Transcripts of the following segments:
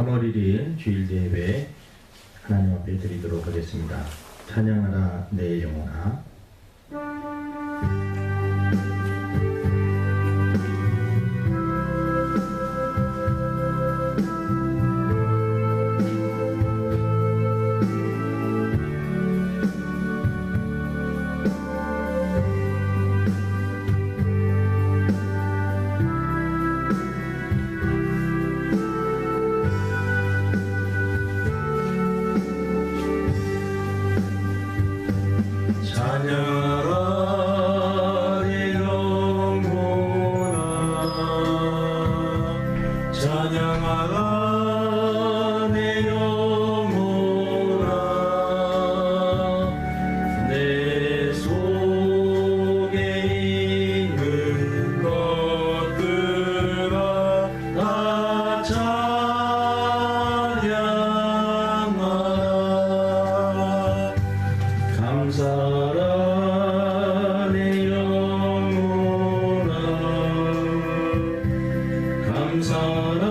3월 1일 주일 예배 하나님 앞에 드리도록 하겠습니다. 찬양하라 내 영혼아. 찬양하라 내 영혼아, 찬양하라 내 영혼아, 내 속에 있는 것들아 다 찬양하라. 감사하라 내 영혼아, 감사하라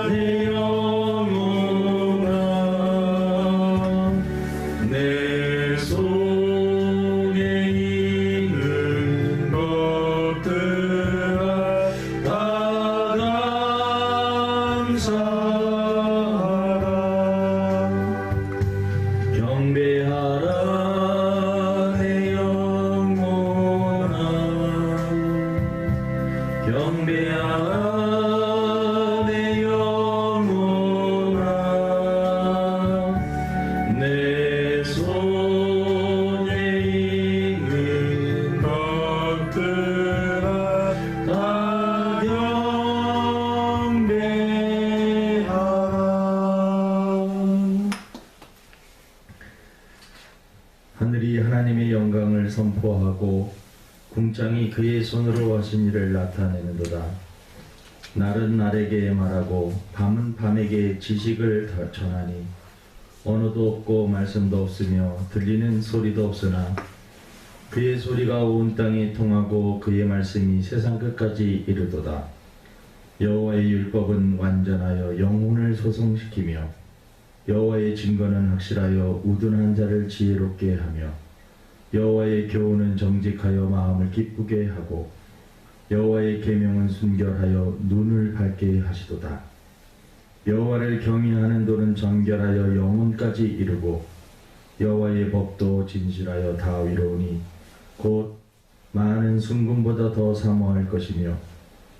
내 영혼아, 내 속에 있는 것들아 다 감사하라. 경배하라 내 영혼아, 경배하라 내 영혼아, 내 손에 있는 것들아 다 경배하라. 하늘이 하나님의 영광을 선포하고 궁창이 그의 손으로 하신 일을 나타내는도다. 날은 날에게 말하고 밤은 밤에게 지식을 전하니 언어도 없고 말씀도 없으며 들리는 소리도 없으나 그의 소리가 온 땅에 통하고 그의 말씀이 세상 끝까지 이르도다. 여호와의 율법은 완전하여 영혼을 소성시키며 여호와의 증거는 확실하여 우둔한 자를 지혜롭게 하며 여호와의 교훈은 정직하여 마음을 기쁘게 하고 여호와의 계명은 순결하여 눈을 밝게 하시도다. 여호와를 경외하는 도는 정결하여 영혼까지 이르고 여호와의 법도 진실하여 다 위로우니 곧 많은 순금보다 더 사모할 것이며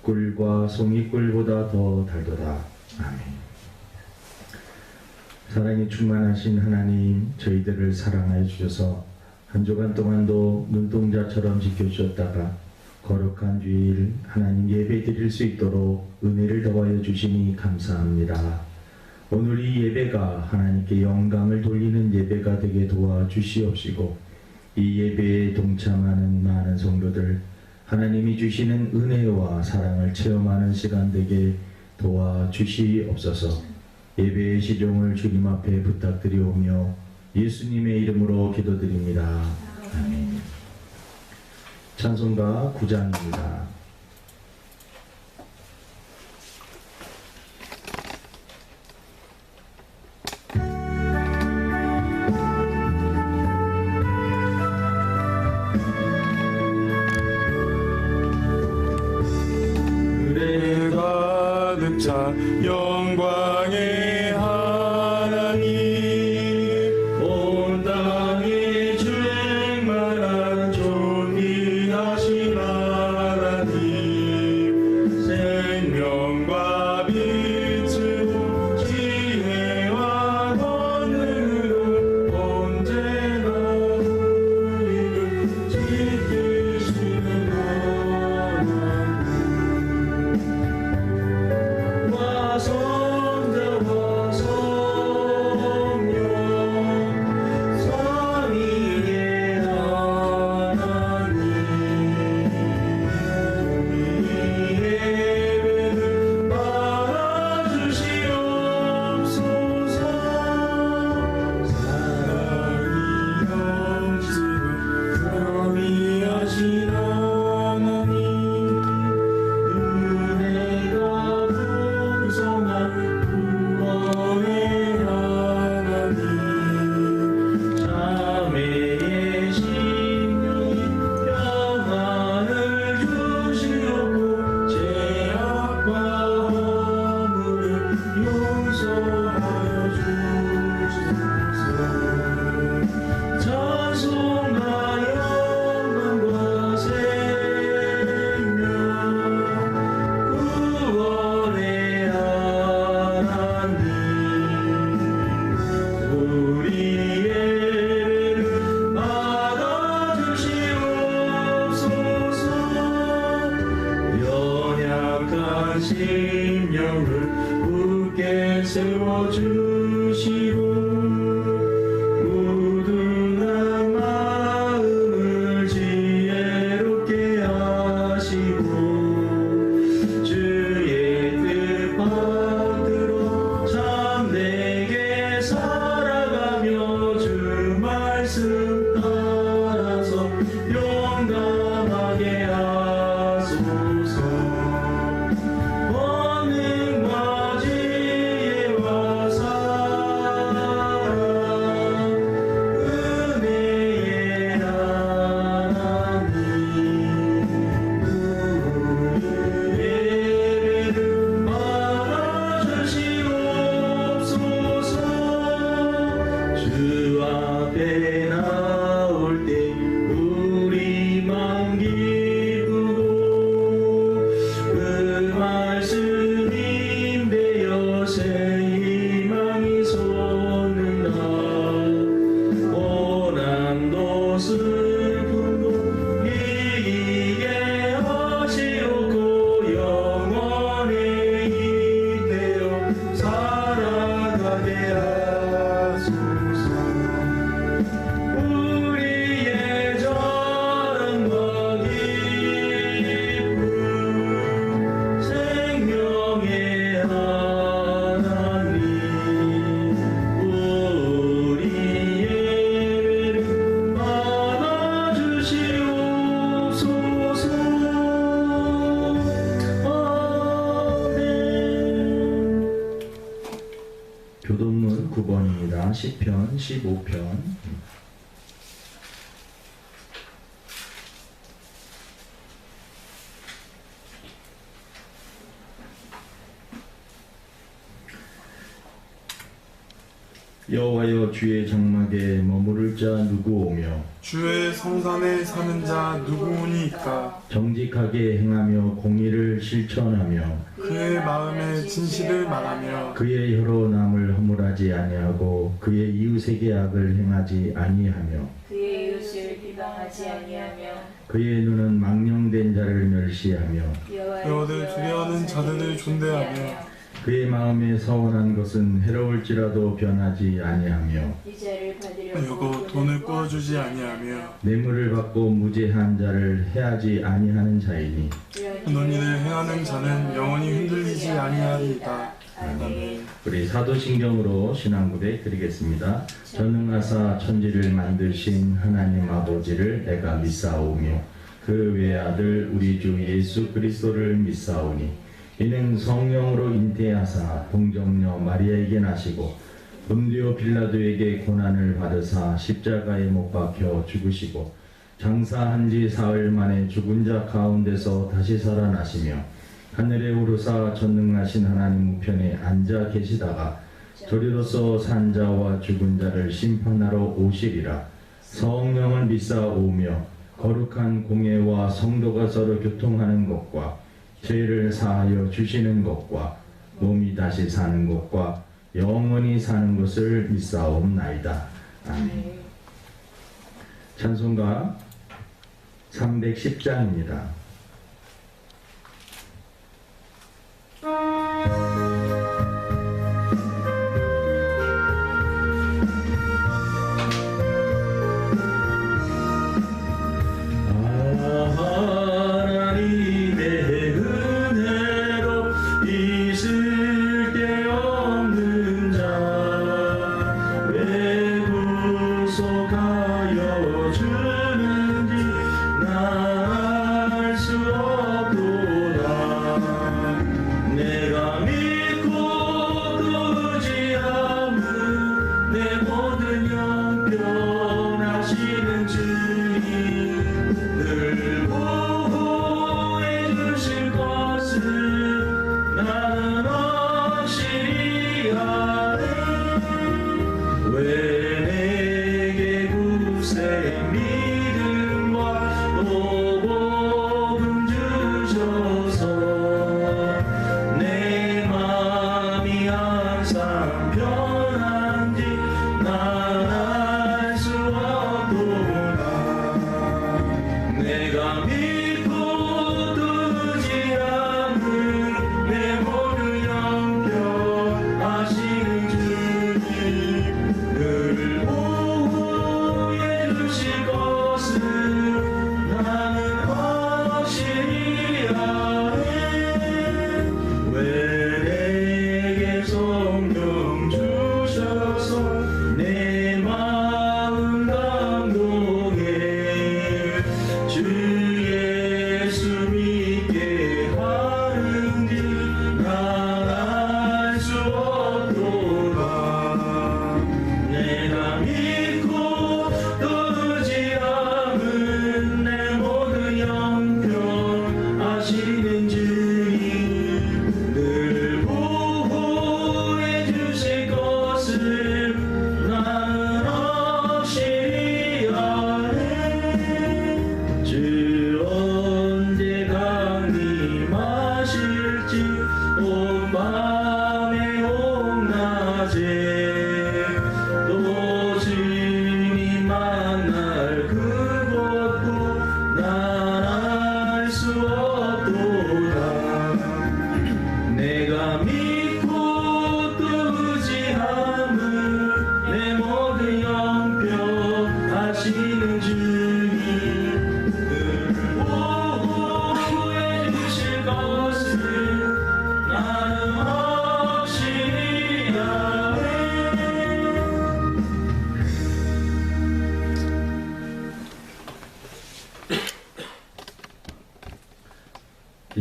꿀과 송이꿀보다 더 달도다. 아멘. 사랑이 충만하신 하나님, 저희들을 사랑하여 주셔서 한 주간 동안도 눈동자처럼 지켜주셨다가 거룩한 주일 하나님 예배 드릴 수 있도록 은혜를 더하여 주시니 감사합니다. 오늘 이 예배가 하나님께 영광을 돌리는 예배가 되게 도와주시옵시고 이 예배에 동참하는 많은 성도들 하나님이 주시는 은혜와 사랑을 체험하는 시간 되게 도와주시옵소서. 예배의 시종을 주님 앞에 부탁드리오며 예수님의 이름으로 기도드립니다. 아멘. 찬송가 9장입니다. 은혜 가득 차 영광의 하나님, 온 땅에 충만한 존귀하신 하나님, 생명과 빛으로 지혜와 권능으로 언제나 우리를 지키시는 하나님, 성자와 성령 삼위의 하나님, 우리 예배를 받아주시옵소서. 사랑이 영생을 삼위하신 하나님, 은혜가 풍성한 세워주시고 무등한 마음을 지혜롭게 하시고 주의 뜻 받들어 참되게 살아가며 주 말씀 따라서 용감하게 하소서. 권능과 지혜와 사랑 은혜의 하나님 우리 예배를 받아주시옵소서. 주 앞에 나올 때 우리만 기쁘고 그 말씀 임되어 새 희망이 솟는다. 고난도 슬픔도 이기게 하시옵고 영원히 이되어 살아가게 하소서. 우리의 자랑과 기쁨 생명의 하나님 우리 예배를 받아주시옵소서. 아멘. 교동문 9번입니다. 시편 15편. 여호와여 주의 장막에 머무를 자 누구 오며 주의 성산에 사는 자 누구니까. 정직하게 행하며 공의를 실천하며 그의 마음에 진실을 말하며 그의 혀로 남을 허물하지 아니하고 그의 이웃에게 악을 행하지 아니하며 그의 이웃을 비방하지 아니하며 그의 눈은 망령된 자를 멸시하며 여호와를 두려워하는 자들을 존대하며 그의 마음에 서원한 것은 해로울지라도 변하지 아니하며 이자를 받으려고 여고 돈을 꾸어주지 아니하며 뇌물을 받고 무죄한 자를 해하지 아니하는 자이니 논의를 행하는 자는 영원히 흔들리지 아니하리이다. 아멘. 우리 사도신경으로 신앙고백 드리겠습니다. 전능하사 천지를 만드신 하나님 아버지를 내가 믿사오며 그 외아들 우리 주 예수 그리스도를 믿사오니 이는 성령으로 잉태하사 동정녀 마리아에게 나시고 본디오 빌라도에게 고난을 받으사 십자가에 못 박혀 죽으시고 장사한 지 사흘 만에 죽은 자 가운데서 다시 살아나시며 하늘에 오르사 전능하신 하나님 우편에 앉아 계시다가 저리로서 산 자와 죽은 자를 심판하러 오시리라. 성령을 믿사오며 거룩한 공예와 성도가 서로 교통하는 것과 죄를 사하여 주시는 것과 몸이 다시 사는 것과 영원히 사는 것을 믿사옵나이다. 아멘. 찬송가 310장입니다. 하나님의 은혜로 있을 데 없는 자 왜 구속하여 주는지 날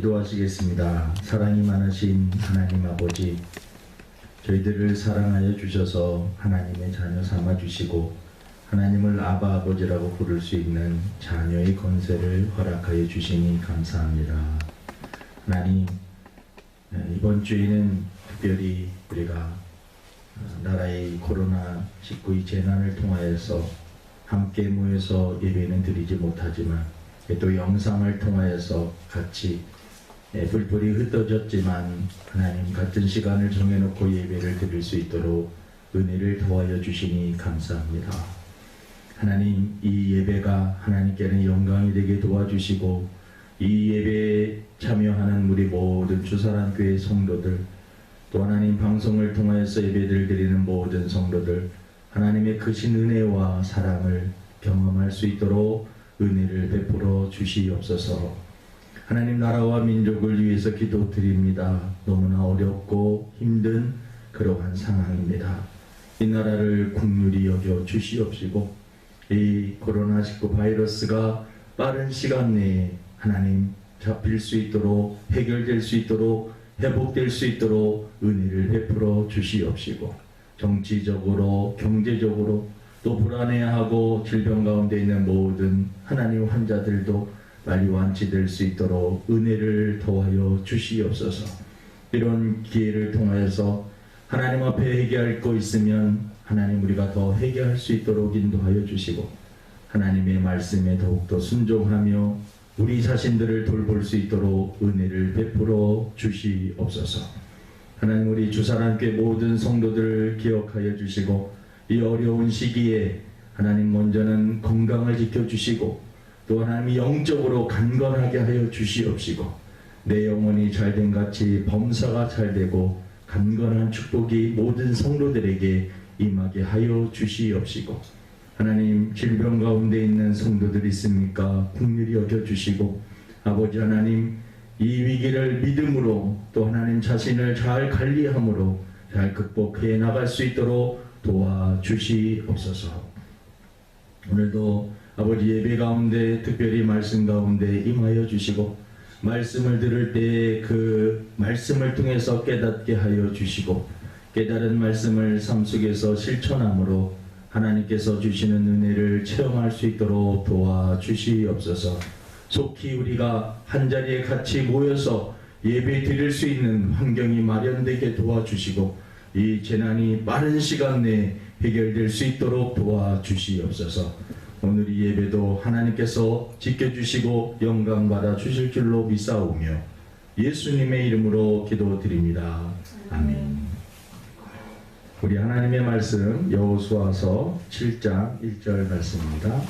기도하시겠습니다. 사랑이 많으신 하나님 아버지, 저희들을 사랑하여 주셔서 하나님의 자녀 삼아 주시고 하나님을 아바 아버지라고 부를 수 있는 자녀의 건세를 허락하여 주시니 감사합니다. 하나님, 이번 주에는 특별히 우리가 나라의 코로나19 재난을 통하여서 함께 모여서 예배는 드리지 못하지만 또 영상을 통하여서 같이 불불이 흩어졌지만 하나님 같은 시간을 정해놓고 예배를 드릴 수 있도록 은혜를 더하여 주시니 감사합니다. 하나님, 이 예배가 하나님께는 영광이 되게 도와주시고 이 예배에 참여하는 우리 모든 주사랑교회 성도들, 또 하나님 방송을 통하여서 예배를 드리는 모든 성도들, 하나님의 크신 은혜와 사랑을 경험할 수 있도록 은혜를 베풀어 주시옵소서. 하나님, 나라와 민족을 위해서 기도드립니다. 너무나 어렵고 힘든 그러한 상황입니다. 이 나라를 국률이 여겨 주시옵시고 이 코로나19 바이러스가 빠른 시간 내에 하나님 잡힐 수 있도록, 해결될 수 있도록, 회복될 수 있도록 은혜를 베풀어 주시옵시고 정치적으로, 경제적으로 또 불안해하고 질병 가운데 있는 모든 하나님 환자들도 빨리 완치될 수 있도록 은혜를 더하여 주시옵소서. 이런 기회를 통하여서 하나님 앞에 회개할 거 있으면 하나님 우리가 더 회개할 수 있도록 인도하여 주시고 하나님의 말씀에 더욱더 순종하며 우리 자신들을 돌볼 수 있도록 은혜를 베풀어 주시옵소서. 하나님, 우리 주사랑교회 모든 성도들을 기억하여 주시고 이 어려운 시기에 하나님 먼저는 건강을 지켜주시고 또 하나님이 영적으로 강건하게 하여 주시옵시고 내 영혼이 잘된 같이 범사가 잘되고 강건한 축복이 모든 성도들에게 임하게 하여 주시옵시고 하나님, 질병 가운데 있는 성도들 있습니까? 긍휼히 여겨주시고 아버지 하나님, 이 위기를 믿음으로 또 하나님 자신을 잘 관리함으로 잘 극복해 나갈 수 있도록 도와주시옵소서. 오늘도 아버지 예배 가운데 특별히 말씀 가운데 임하여 주시고 말씀을 들을 때 그 말씀을 통해서 깨닫게 하여 주시고 깨달은 말씀을 삶 속에서 실천함으로 하나님께서 주시는 은혜를 체험할 수 있도록 도와주시옵소서. 속히 우리가 한자리에 같이 모여서 예배 드릴 수 있는 환경이 마련되게 도와주시고 이 재난이 빠른 시간 내에 해결될 수 있도록 도와주시옵소서. 오늘 이 예배도 하나님께서 지켜주시고 영광받아 주실 줄로 믿사오며 예수님의 이름으로 기도드립니다. 아멘. 우리 하나님의 말씀 여호수아서 7장 1절 말씀입니다.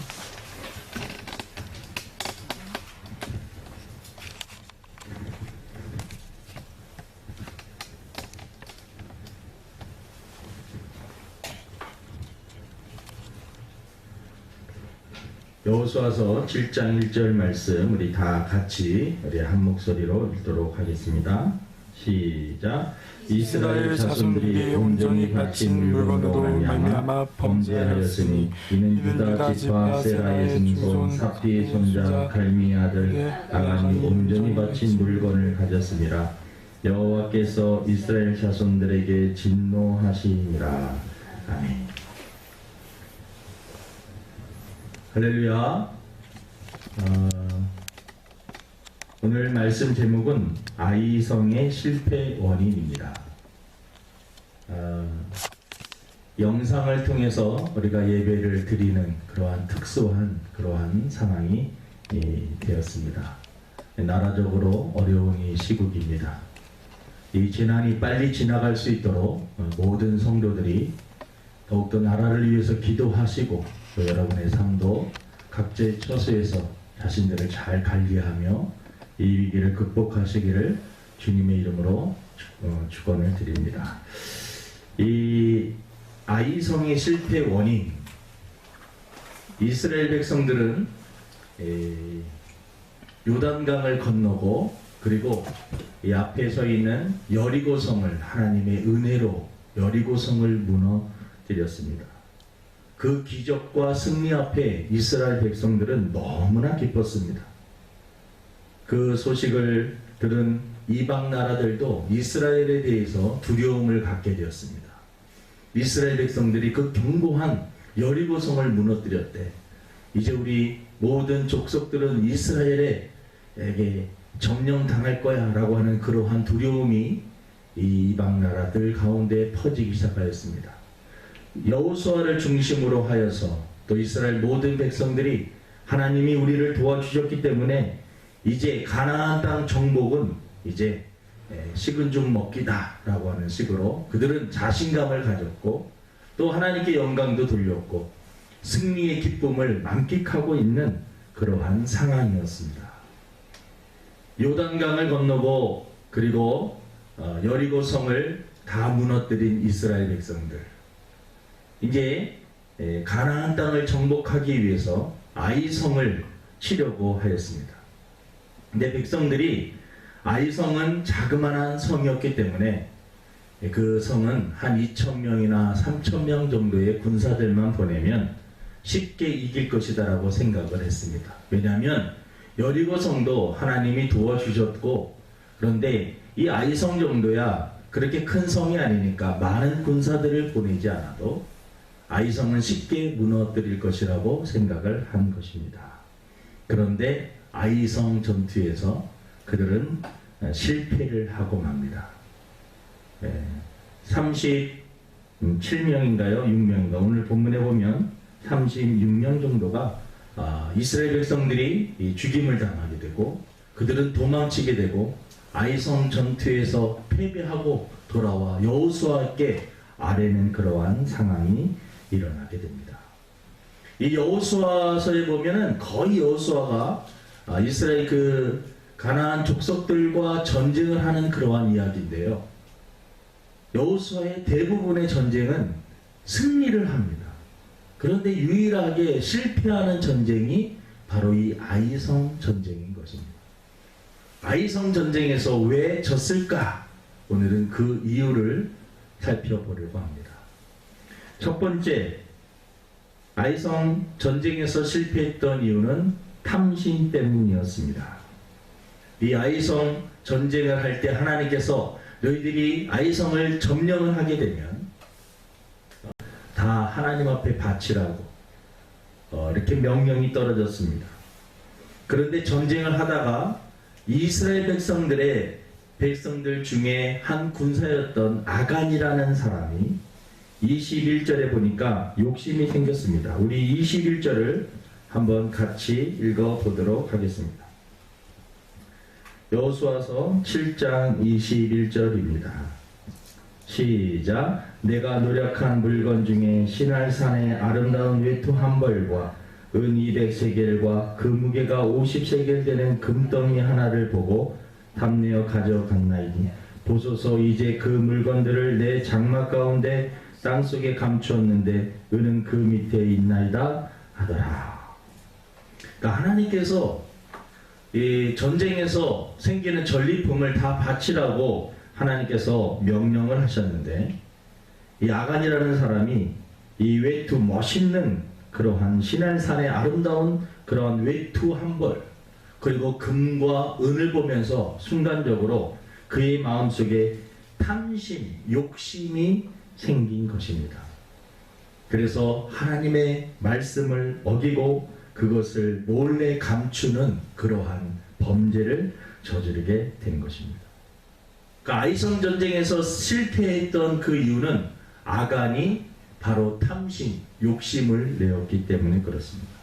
여호수아서 7장 1절 말씀 우리 다 같이 우리 한 목소리로 읽도록 하겠습니다. 시작. 이스라엘 자손들이 온전히 바친 물건으로 말미암아 범죄하였으니 이는 유다 지파 세라의 증손 삽디의 손자 갈미의 아들 아간이 온전히 바친 물건을 가졌습니다. 여호와께서 이스라엘 자손들에게 진노하시니라. 아멘. 할렐루야. 오늘 말씀 제목은 아이성의 실패 원인입니다. 영상을 통해서 우리가 예배를 드리는 그러한 특수한 그러한 상황이 되었습니다. 나라적으로 어려운 이 시국입니다. 이 재난이 빨리 지나갈 수 있도록 모든 성도들이 더욱더 나라를 위해서 기도하시고 또 여러분의 삶도 각자의 처소에서 자신들을 잘 관리하며 이 위기를 극복하시기를 주님의 이름으로 축원을 드립니다. 이 아이성의 실패 원인, 이스라엘 백성들은 요단강을 건너고 그리고 이 앞에 서 있는 여리고성을 하나님의 은혜로 여리고성을 무너뜨렸습니다. 그 기적과 승리 앞에 이스라엘 백성들은 너무나 기뻤습니다. 그 소식을 들은 이방 나라들도 이스라엘에 대해서 두려움을 갖게 되었습니다. 이스라엘 백성들이 그 견고한 여리고성을 무너뜨렸대. 이제 우리 모든 족속들은 이스라엘에게 점령당할 거야 라고 하는 그러한 두려움이 이 이방 나라들 가운데 퍼지기 시작하였습니다. 여호수아를 중심으로 하여서 또 이스라엘 모든 백성들이 하나님이 우리를 도와주셨기 때문에 이제 가나안 땅 정복은 이제 식은 죽 먹기다 라고 하는 식으로 그들은 자신감을 가졌고 또 하나님께 영광도 돌렸고 승리의 기쁨을 만끽하고 있는 그러한 상황이었습니다. 요단강을 건너고 그리고 여리고성을 다 무너뜨린 이스라엘 백성들, 이제 가나안 땅을 정복하기 위해서 아이성을 치려고 하였습니다. 근데 백성들이 아이성은 자그마한 성이었기 때문에 그 성은 한 2,000명이나 3,000명 정도의 군사들만 보내면 쉽게 이길 것이다 라고 생각을 했습니다. 왜냐하면 여리고성도 하나님이 도와주셨고, 그런데 이 아이성 정도야 그렇게 큰 성이 아니니까 많은 군사들을 보내지 않아도 아이성은 쉽게 무너뜨릴 것이라고 생각을 한 것입니다. 그런데 아이성 전투에서 그들은 실패를 하고 맙니다. 37명인가요? 6명인가? 오늘 본문에 보면 36명 정도가 이스라엘 백성들이 죽임을 당하게 되고 그들은 도망치게 되고 아이성 전투에서 패배하고 돌아와 여호수아께 아뢰는 그러한 상황이 일어나게 됩니다. 이 여호수아서에 보면은 거의 여호수아가 이스라엘 그 가나안 족속들과 전쟁을 하는 그러한 이야기인데요. 여호수아의 대부분의 전쟁은 승리를 합니다. 그런데 유일하게 실패하는 전쟁이 바로 이 아이성 전쟁인 것입니다. 아이성 전쟁에서 왜 졌을까? 오늘은 그 이유를 살펴보려고 합니다. 첫 번째, 아이성 전쟁에서 실패했던 이유는 탐심 때문이었습니다. 이 아이성 전쟁을 할 때 하나님께서 너희들이 아이성을 점령을 하게 되면 다 하나님 앞에 바치라고 이렇게 명령이 떨어졌습니다. 그런데 전쟁을 하다가 이스라엘 백성들 중에 한 군사였던 아간이라는 사람이 21절에 보니까 욕심이 생겼습니다. 우리 21절을 한번 같이 읽어보도록 하겠습니다. 여호수아서 7장 21절입니다. 시작. 내가 노력한 물건 중에 시날산의 아름다운 외투 한 벌과 은 200세겔과 그 무게가 50세겔 되는 금덩이 하나를 보고 탐내어 가져갔나이니 보소서 이제 그 물건들을 내 장막 가운데 땅속에 감추었는데 은은 그 밑에 있나이다 하더라. 그러니까 하나님께서 이 전쟁에서 생기는 전리품을 다 바치라고 하나님께서 명령을 하셨는데 이 아간이라는 사람이 이 외투 멋있는 그러한 시날산의 아름다운 그러한 외투 한 벌 그리고 금과 은을 보면서 순간적으로 그의 마음속에 탐심, 욕심이 생긴 것입니다. 그래서 하나님의 말씀을 어기고 그것을 몰래 감추는 그러한 범죄를 저지르게 된 것입니다. 그러니까 아이성 전쟁에서 실패했던 그 이유는 아간이 바로 탐심, 욕심을 내었기 때문에 그렇습니다.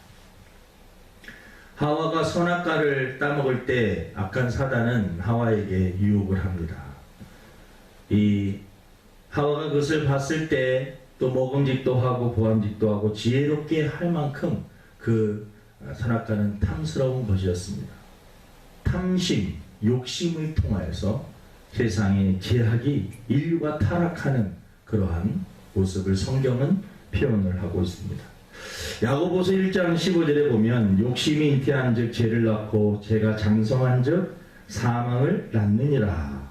하와가 선악과를 따먹을 때 악한 사단은 하와에게 유혹을 합니다. 이 하와가 그것을 봤을 때 또 먹음직도 하고 보암직도 하고 지혜롭게 할 만큼 그 선악과는 탐스러운 것이었습니다. 탐심, 욕심을 통하여서 세상의 제약이 인류가 타락하는 그러한 모습을 성경은 표현을 하고 있습니다. 야고보서 1장 15절에 보면 욕심이 잉태한 즉 죄를 낳고 죄가 장성한 즉 사망을 낳느니라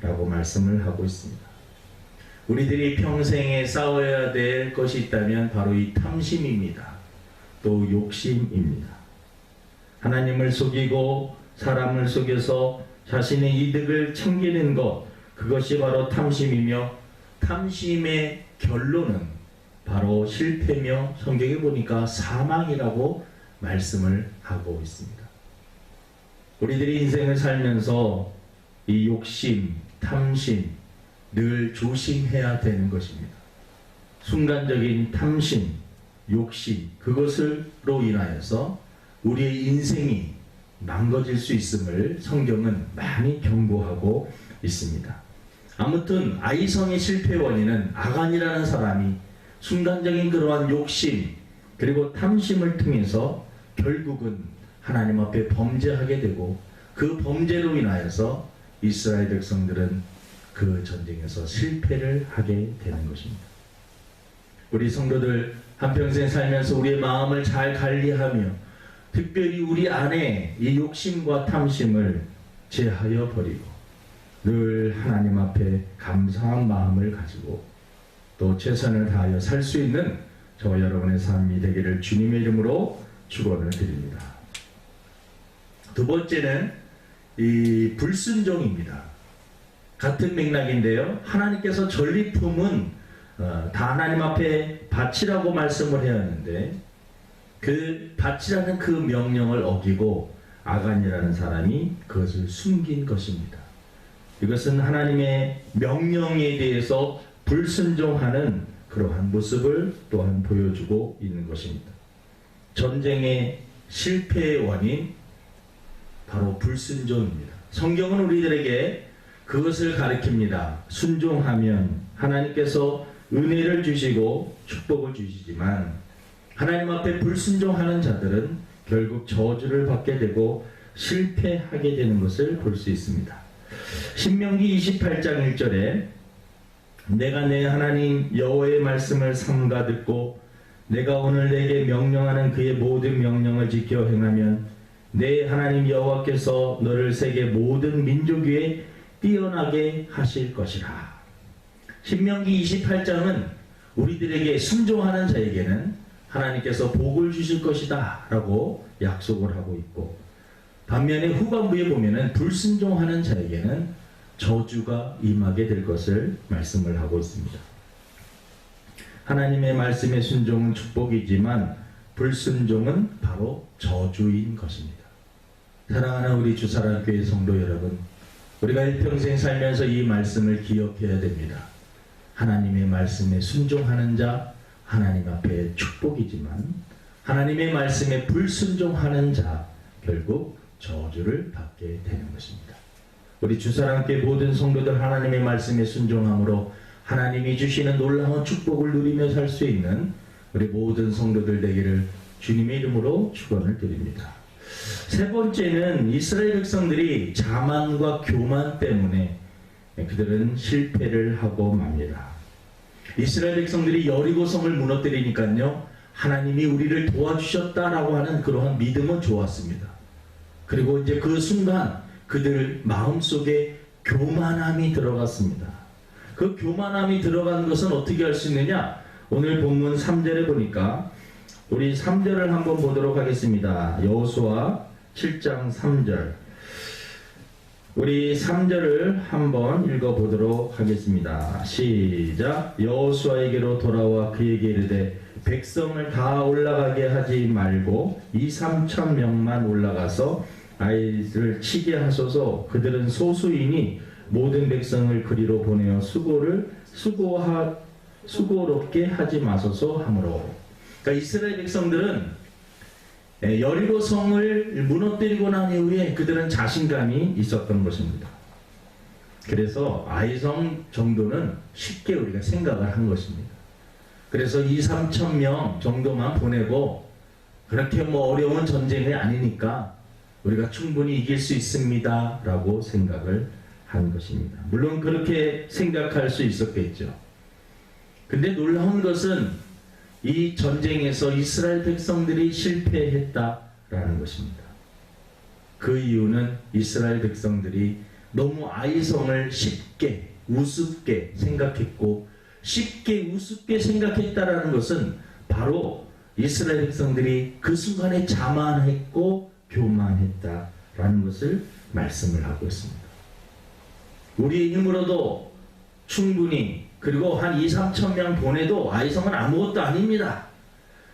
라고 말씀을 하고 있습니다. 우리들이 평생에 싸워야 될 것이 있다면 바로 이 탐심입니다. 또 욕심입니다. 하나님을 속이고 사람을 속여서 자신의 이득을 챙기는 것, 그것이 바로 탐심이며 탐심의 결론은 바로 실패며 성경에 보니까 사망이라고 말씀을 하고 있습니다. 우리들이 인생을 살면서 이 욕심, 탐심 늘 조심해야 되는 것입니다. 순간적인 탐심, 욕심 그것으로 인하여서 우리의 인생이 망가질 수 있음을 성경은 많이 경고하고 있습니다. 아무튼 아이성의 실패 원인은 아간이라는 사람이 순간적인 그러한 욕심 그리고 탐심을 통해서 결국은 하나님 앞에 범죄하게 되고 그 범죄로 인하여서 이스라엘 백성들은 그 전쟁에서 실패를 하게 되는 것입니다. 우리 성도들 한평생 살면서 우리의 마음을 잘 관리하며 특별히 우리 안에 이 욕심과 탐심을 제하여 버리고 늘 하나님 앞에 감사한 마음을 가지고 또 최선을 다하여 살 수 있는 저와 여러분의 삶이 되기를 주님의 이름으로 축원을 드립니다. 두 번째는 이 불순종입니다. 같은 맥락인데요. 하나님께서 전리품은 다 하나님 앞에 바치라고 말씀을 해야 하는데 그 바치라는 그 명령을 어기고 아간이라는 사람이 그것을 숨긴 것입니다. 이것은 하나님의 명령에 대해서 불순종하는 그러한 모습을 또한 보여주고 있는 것입니다. 전쟁의 실패의 원인 바로 불순종입니다. 성경은 우리들에게 그것을 가르칩니다. 순종하면 하나님께서 은혜를 주시고 축복을 주시지만 하나님 앞에 불순종하는 자들은 결국 저주를 받게 되고 실패하게 되는 것을 볼 수 있습니다. 신명기 28장 1절에 내가 내 하나님 여호와의 말씀을 삼가 듣고 내가 오늘 내게 명령하는 그의 모든 명령을 지켜 행하면 내 하나님 여호와께서 너를 세계 모든 민족 위에 뛰어나게 하실 것이라. 신명기 28장은 우리들에게 순종하는 자에게는 하나님께서 복을 주실 것이다 라고 약속을 하고 있고 반면에 후반부에 보면은 불순종하는 자에게는 저주가 임하게 될 것을 말씀을 하고 있습니다. 하나님의 말씀의 순종은 축복이지만 불순종은 바로 저주인 것입니다. 사랑하는 우리 주사랑교회 성도 여러분, 우리가 일평생 살면서 이 말씀을 기억해야 됩니다. 하나님의 말씀에 순종하는 자 하나님 앞에 축복이지만 하나님의 말씀에 불순종하는 자 결국 저주를 받게 되는 것입니다. 우리 주사랑교회 모든 성도들 하나님의 말씀에 순종함으로 하나님이 주시는 놀라운 축복을 누리며 살 수 있는 우리 모든 성도들 되기를 주님의 이름으로 축원을 드립니다. 세 번째는 이스라엘 백성들이 자만과 교만 때문에 그들은 실패를 하고 맙니다. 이스라엘 백성들이 여리고성을 무너뜨리니까요, 하나님이 우리를 도와주셨다라고 하는 그러한 믿음은 좋았습니다. 그리고 이제 그 순간 그들 마음속에 교만함이 들어갔습니다. 그 교만함이 들어간 것은 어떻게 할 수 있느냐? 오늘 본문 3절에 보니까 우리 3절을 한번 보도록 하겠습니다. 여호수아 7장 3절. 우리 3절을 한번 읽어보도록 하겠습니다. 시작. 여호수아에게로 돌아와 그에게 이르되 백성을 다 올라가게 하지 말고 2-3천 명만 올라가서 아이를 치게 하소서. 그들은 소수이니 모든 백성을 그리로 보내어 수고롭게 하지 마소서 하므로. 그러니까 이스라엘 백성들은 여리고성을 무너뜨리고 난 이후에 그들은 자신감이 있었던 것입니다. 그래서 아이성 정도는 쉽게 우리가 생각을 한 것입니다. 그래서 2-3천 명 정도만 보내고 그렇게 어려운 전쟁이 아니니까 우리가 충분히 이길 수 있습니다 라고 생각을 한 것입니다. 물론 그렇게 생각할 수 있었겠죠. 근데 놀라운 것은 이 전쟁에서 이스라엘 백성들이 실패했다라는 것입니다. 그 이유는 이스라엘 백성들이 너무 아이성을 쉽게 우습게 생각했고, 쉽게 우습게 생각했다라는 것은 바로 이스라엘 백성들이 그 순간에 자만했고 교만했다라는 라는 것을 말씀을 하고 있습니다. 우리의 힘으로도 충분히 그리고 한 2, 3천 명 보내도 아이성은 아무것도 아닙니다.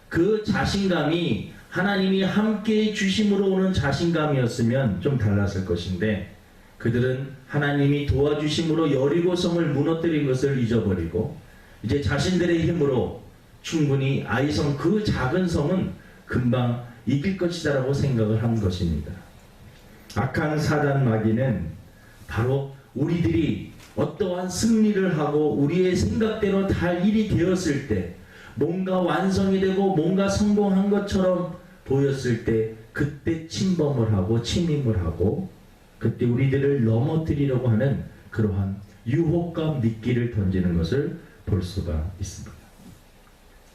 그 자신감이 하나님이 함께 주심으로 오는 자신감이었으면 좀 달랐을 것인데 그들은 하나님이 도와주심으로 여리고성을 무너뜨린 것을 잊어버리고 이제 자신들의 힘으로 충분히 아이성 그 작은 성은 금방 이길 것이다 라고 생각을 한 것입니다. 악한 사단 마귀는 바로 우리들이 어떠한 승리를 하고 우리의 생각대로 달 일이 되었을 때 뭔가 완성이 되고 뭔가 성공한 것처럼 보였을 때 그때 침범을 하고 침입을 하고 그때 우리들을 넘어뜨리려고 하는 그러한 유혹과 미끼를 던지는 것을 볼 수가 있습니다.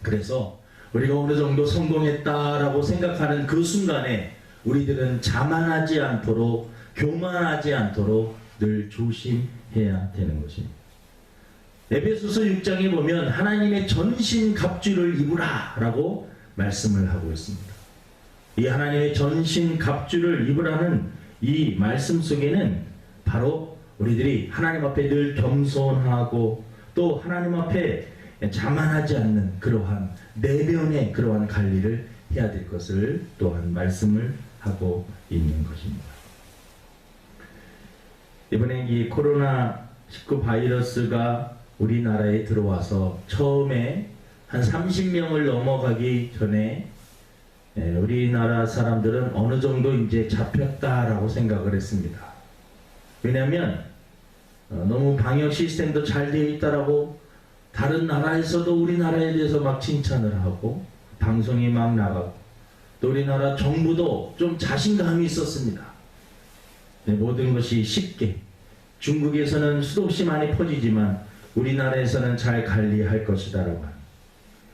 그래서 우리가 어느 정도 성공했다라고 생각하는 그 순간에 우리들은 자만하지 않도록 교만하지 않도록 늘 조심해야 되는 것입니다. 에베소서 6장에 보면 하나님의 전신 갑주를 입으라 라고 말씀을 하고 있습니다. 이 하나님의 전신 갑주를 입으라는 이 말씀 속에는 바로 우리들이 하나님 앞에 늘 겸손하고 또 하나님 앞에 자만하지 않는 그러한 내면의 그러한 관리를 해야 될 것을 또한 말씀을 하고 있는 것입니다. 이번에 이 코로나19 바이러스가 우리나라에 들어와서 처음에 한 30명을 넘어가기 전에 우리나라 사람들은 어느 정도 이제 잡혔다라고 생각을 했습니다. 왜냐하면 너무 방역 시스템도 잘 되어 있다라고 다른 나라에서도 우리나라에 대해서 막 칭찬을 하고 방송이 막 나가고 또 우리나라 정부도 좀 자신감이 있었습니다. 모든 것이 쉽게 중국에서는 수없이 많이 퍼지지만 우리나라에서는 잘 관리할 것이다 라고 합니다.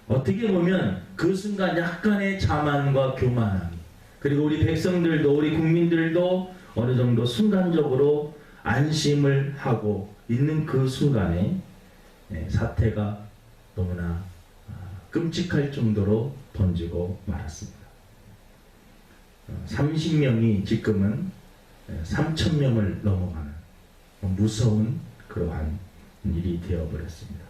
어떻게 보면 그 순간 약간의 자만과 교만함 그리고 우리 백성들도 우리 국민들도 어느 정도 순간적으로 안심을 하고 있는 그 순간에 사태가 너무나 끔찍할 정도로 번지고 말았습니다. 30명이 지금은 3,000명을 넘어가는 무서운 그러한 일이 되어버렸습니다.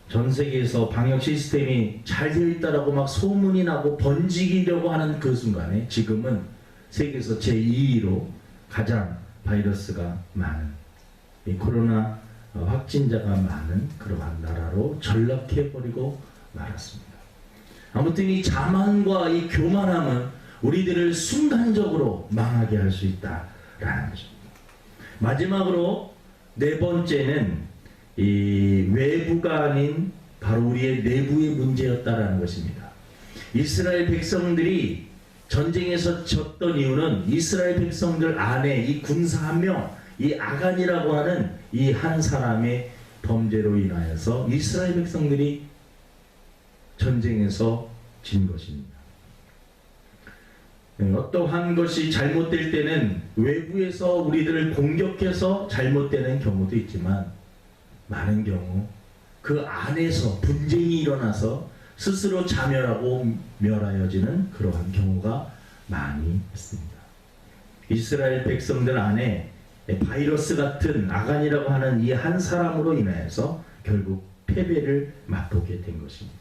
전 세계에서 방역 시스템이 잘 되어 있다라고 막 소문이 나고 번지기려고 하는 그 순간에 지금은 세계에서 제2위로 가장 바이러스가 많은 이 코로나 확진자가 많은 그러한 나라로 전락해버리고 말았습니다. 아무튼 이 자만과 이 교만함은 우리들을 순간적으로 망하게 할 수 있다라는 것입니다. 마지막으로 네 번째는 이 외부가 아닌 바로 우리의 내부의 문제였다라는 것입니다. 이스라엘 백성들이 전쟁에서 졌던 이유는 이스라엘 백성들 안에 이 군사 한 명, 이 아간이라고 하는 이 한 사람의 범죄로 인하여서 이스라엘 백성들이 전쟁에서 진 것입니다. 어떠한 것이 잘못될 때는 외부에서 우리들을 공격해서 잘못되는 경우도 있지만 많은 경우 그 안에서 분쟁이 일어나서 스스로 자멸하고 멸하여지는 그러한 경우가 많이 있습니다. 이스라엘 백성들 안에 바이러스 같은 아간이라고 하는 이 한 사람으로 인하여서 결국 패배를 맛보게 된 것입니다.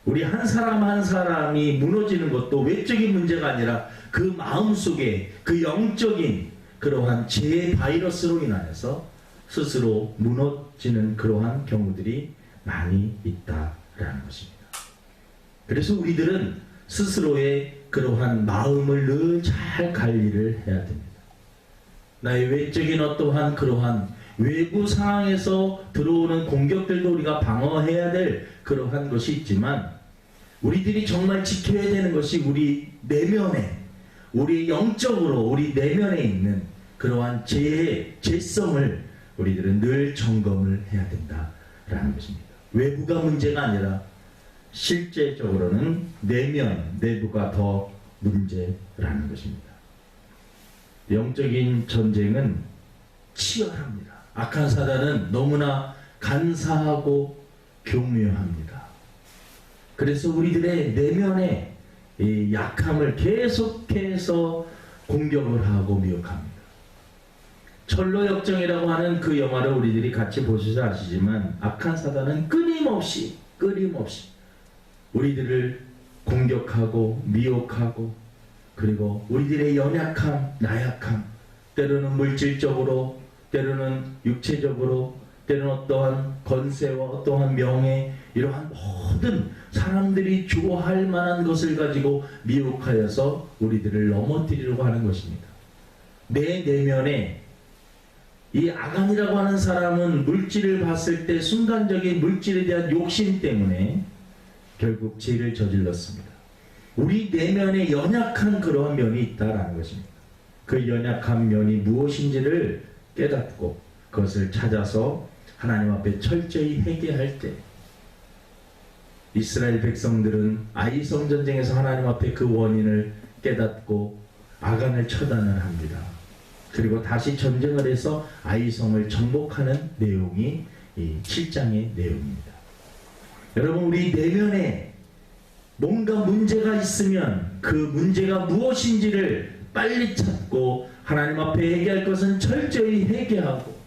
우리 한 사람 한 사람이 무너지는 것도 외적인 문제가 아니라 그 마음속에 그 영적인 그러한 제 바이러스로 인하여서 스스로 무너지는 그러한 경우들이 많이 있다라는 것입니다. 그래서 우리들은 스스로의 그러한 마음을 늘 잘 관리를 해야 됩니다. 나의 외적인 어떠한 그러한 외부 상황에서 들어오는 공격들도 우리가 방어해야 될 그러한 것이 있지만 우리들이 정말 지켜야 되는 것이 우리 내면에 우리 영적으로 우리 내면에 있는 그러한 죄성을 우리들은 늘 점검을 해야 된다라는 것입니다. 외부가 문제가 아니라 실제적으로는 내부가 더 문제라는 것입니다. 영적인 전쟁은 치열합니다. 악한 사단은 너무나 간사하고 교묘합니다. 그래서 우리들의 내면에 이 약함을 계속해서 공격을 하고 미혹합니다. 철로역정이라고 하는 그 영화를 우리들이 같이 보셔서 아시지만 악한 사단은 끊임없이 우리들을 공격하고 미혹하고 그리고 우리들의 연약함, 나약함, 때로는 물질적으로, 때로는 육체적으로, 때로는 어떠한 건세와 어떠한 명예, 이러한 모든 사람들이 좋아할 만한 것을 가지고 미혹하여서 우리들을 넘어뜨리려고 하는 것입니다. 내 내면에 이 아간이라고 하는 사람은 물질을 봤을 때 순간적인 물질에 대한 욕심 때문에 결국 죄를 저질렀습니다. 우리 내면에 연약한 그러한 면이 있다라는 것입니다. 그 연약한 면이 무엇인지를 깨닫고 그것을 찾아서 하나님 앞에 철저히 회개할 때 이스라엘 백성들은 아이성 전쟁에서 하나님 앞에 그 원인을 깨닫고 아간을 처단을 합니다. 그리고 다시 전쟁을 해서 아이성을 정복하는 내용이 이 7장의 내용입니다. 여러분, 우리 내면에 뭔가 문제가 있으면 그 문제가 무엇인지를 빨리 찾고 하나님 앞에 회개할 것은 철저히 회개하고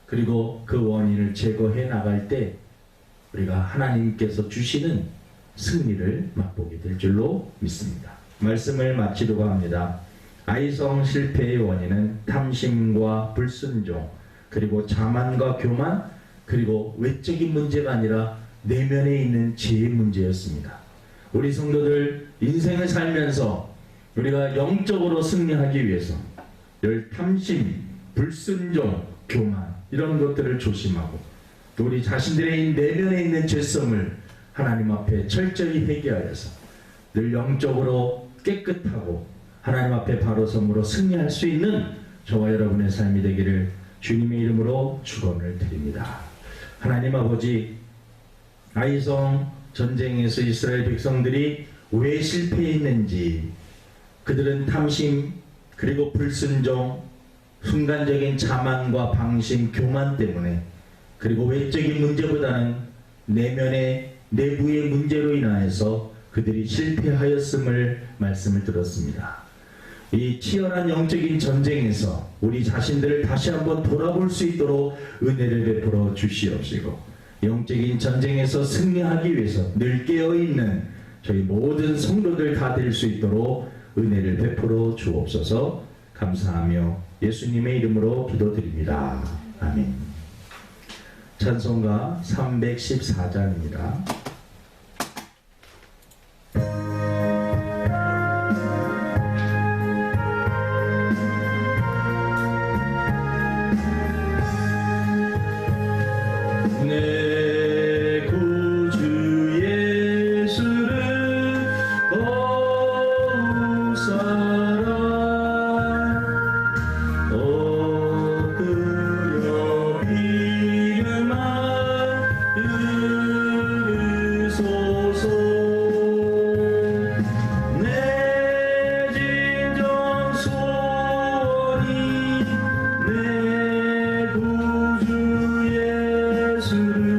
그리고 그 원인을 제거해 나갈 때 우리가 하나님께서 주시는 승리를 맛보게 될 줄로 믿습니다. 말씀을 마치려고 합니다. 아이성 실패의 원인은 탐심과 불순종, 그리고 자만과 교만, 그리고 외적인 문제가 아니라 내면에 있는 죄의 문제였습니다. 우리 성도들 인생을 살면서 우리가 영적으로 승리하기 위해서 늘 탐심, 불순종, 교만 이런 것들을 조심하고 또 우리 자신들의 내면에 있는 죄성을 하나님 앞에 철저히 회개하여서 늘 영적으로 깨끗하고 하나님 앞에 바로 섬으로 승리할 수 있는 저와 여러분의 삶이 되기를 주님의 이름으로 축원을 드립니다. 하나님 아버지, 아이성 전쟁에서 이스라엘 백성들이 왜 실패했는지, 그들은 탐심 그리고 불순종, 순간적인 자만과 방심, 교만 때문에, 그리고 외적인 문제보다는 내면의 내부의 문제로 인하여서 그들이 실패하였음을 말씀을 들었습니다. 이 치열한 영적인 전쟁에서 우리 자신들을 다시 한번 돌아볼 수 있도록 은혜를 베풀어 주시옵시고, 영적인 전쟁에서 승리하기 위해서 늘 깨어있는 저희 모든 성도들 다 될 수 있도록 은혜를 베풀어 주옵소서. 감사하며 예수님의 이름으로 기도드립니다. 아멘. 찬송가 314장입니다. 내 구주 예수를 더욱 사랑 엎드려 비름만 들으소서. 내 진정 소원이 내 구주 예수를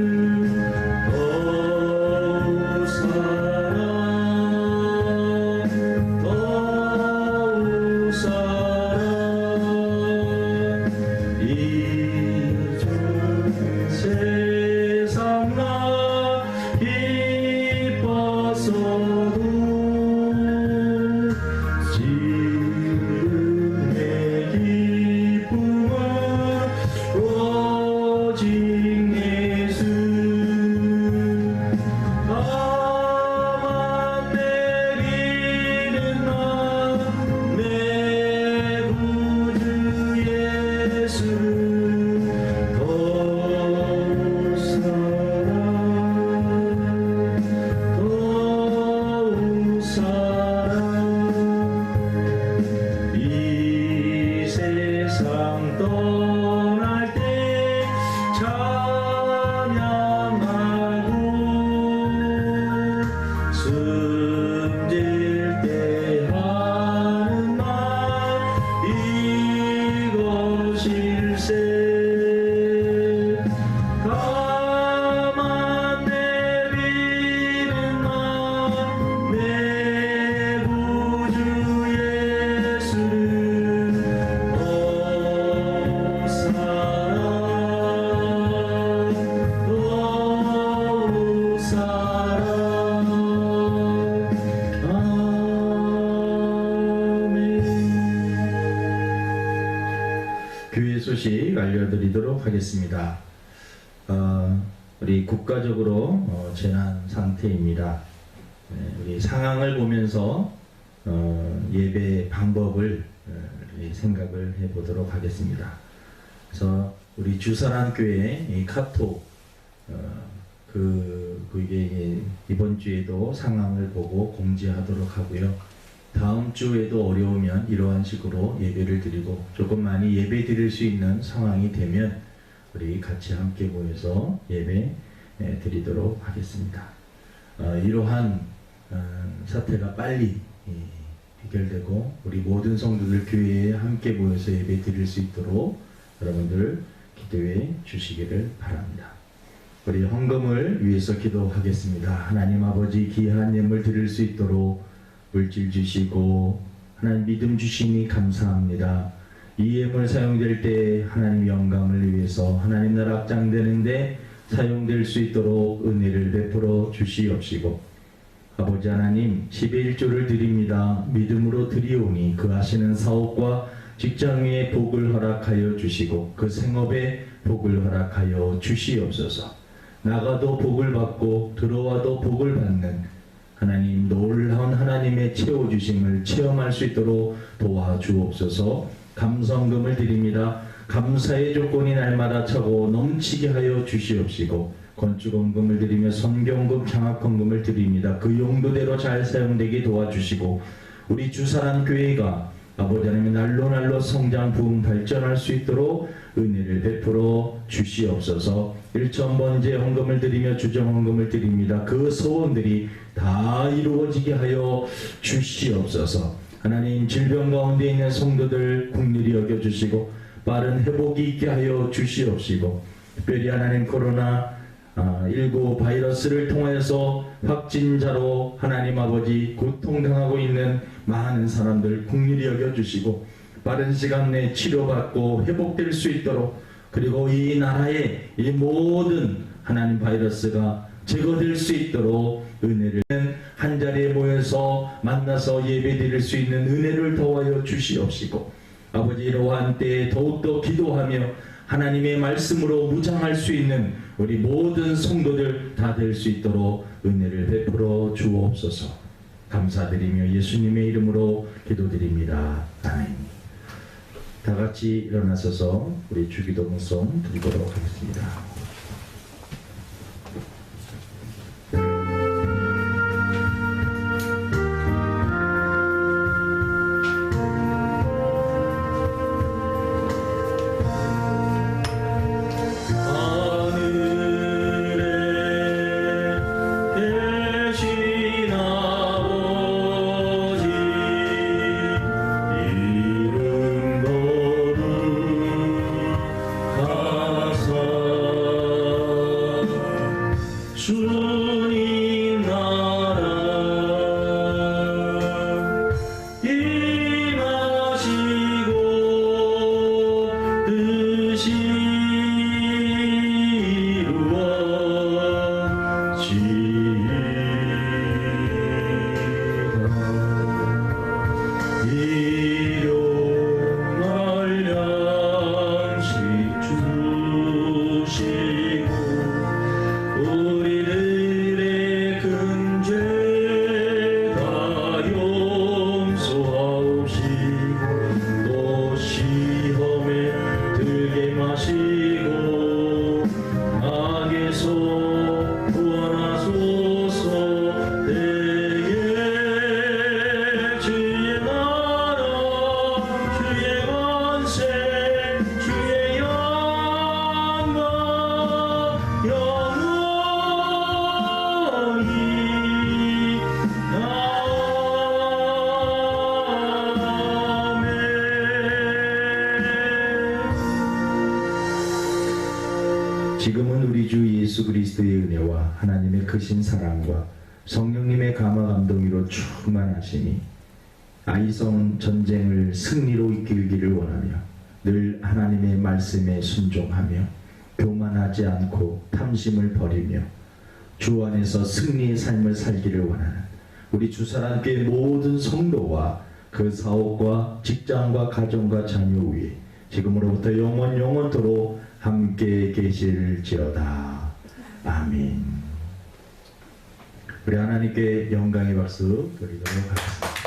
소식 알려드리도록 하겠습니다. 우리 국가적으로 재난 상태입니다. 우리 상황을 보면서 예배 방법을 생각을 해보도록 하겠습니다. 그래서 우리 주사랑교회 이 카톡 그게 이번 주에도 상황을 보고 공지하도록 하고요. 다음 주에도 어려우면 이러한 식으로 예배를 드리고 조금 많이 예배 드릴 수 있는 상황이 되면 우리 같이 함께 모여서 예배 드리도록 하겠습니다. 이러한 사태가 빨리 해결되고 우리 모든 성도들 교회에 함께 모여서 예배 드릴 수 있도록 여러분들 기도해 주시기를 바랍니다. 우리 헌금을 위해서 기도하겠습니다. 하나님 아버지 귀한 예물 드릴 수 있도록 물질 주시고 하나님 믿음 주시니 감사합니다. 이 예물 사용될 때 하나님 영광을 위해서 하나님 나라 확장되는데 사용될 수 있도록 은혜를 베풀어 주시옵시고 아버지 하나님 11조를 드립니다. 믿음으로 드리오니 그 하시는 사업과 직장 위에 복을 허락하여 주시고 그 생업에 복을 허락하여 주시옵소서. 나가도 복을 받고 들어와도 복을 받는 하나님 놀라운 하나님의 채워주심을 체험할 수 있도록 도와주옵소서. 감성금을 드립니다. 감사의 조건이 날마다 차고 넘치게 하여 주시옵시고 건축원금을 드리며 선경금 장학헌금을 드립니다. 그 용도대로 잘 사용되게 도와주시고 우리 주사랑교회가 아버지 하나님 날로 성장 부흥 발전할 수 있도록 은혜를 베풀어 주시옵소서. 1,000번째 헌금을 드리며 주정헌금을 드립니다. 그 소원들이 다 이루어지게 하여 주시옵소서. 하나님 질병 가운데 있는 성도들 긍휼히 여겨주시고 빠른 회복이 있게 하여 주시옵시고 특별히 하나님 코로나19 바이러스를 통하여서 확진자로 하나님 아버지 고통당하고 있는 많은 사람들 긍휼히 여겨주시고 빠른 시간 내에 치료받고 회복될 수 있도록 그리고 이 나라의 이 모든 하나님 바이러스가 제거될 수 있도록 은혜를 한자리에 모여서 만나서 예배드릴 수 있는 은혜를 더하여 주시옵시고 아버지 이러한 때에 더욱더 기도하며 하나님의 말씀으로 무장할 수 있는 우리 모든 성도들 다 될 수 있도록 은혜를 베풀어 주옵소서. 감사드리며 예수님의 이름으로 기도드립니다. 아멘. 다 같이 일어나서서 우리 주기도문송 드리도록 하겠습니다. 주님 나라 임하시고 뜻이 이루어지이다. 일용할 양식 주시고 우리들의 큰 죄 다 용서하옵시고 또 시험에 들게 마시고 악에서 구원하소서. 내게 주의 나라 주의 권세 주의 영광 영원히 아멘. 지금은 우리 주 예수 그리스도의 은혜와 하나님의 크신 사랑과 성령님의 감화 감동으로 충만하시니 아이성 전쟁을 승리로 이끌기를 원하며 늘 하나님의 말씀에 순종하며 교만하지 않고 탐심을 버리며 주 안에서 승리의 삶을 살기를 원하는 우리 주사랑교회 모든 성도와 그 사업과 직장과 가정과 자녀 위에 지금으로부터 영원토록 함께 계실지어다. 아멘. 우리 하나님께 영광의 박수 드리도록 하겠습니다.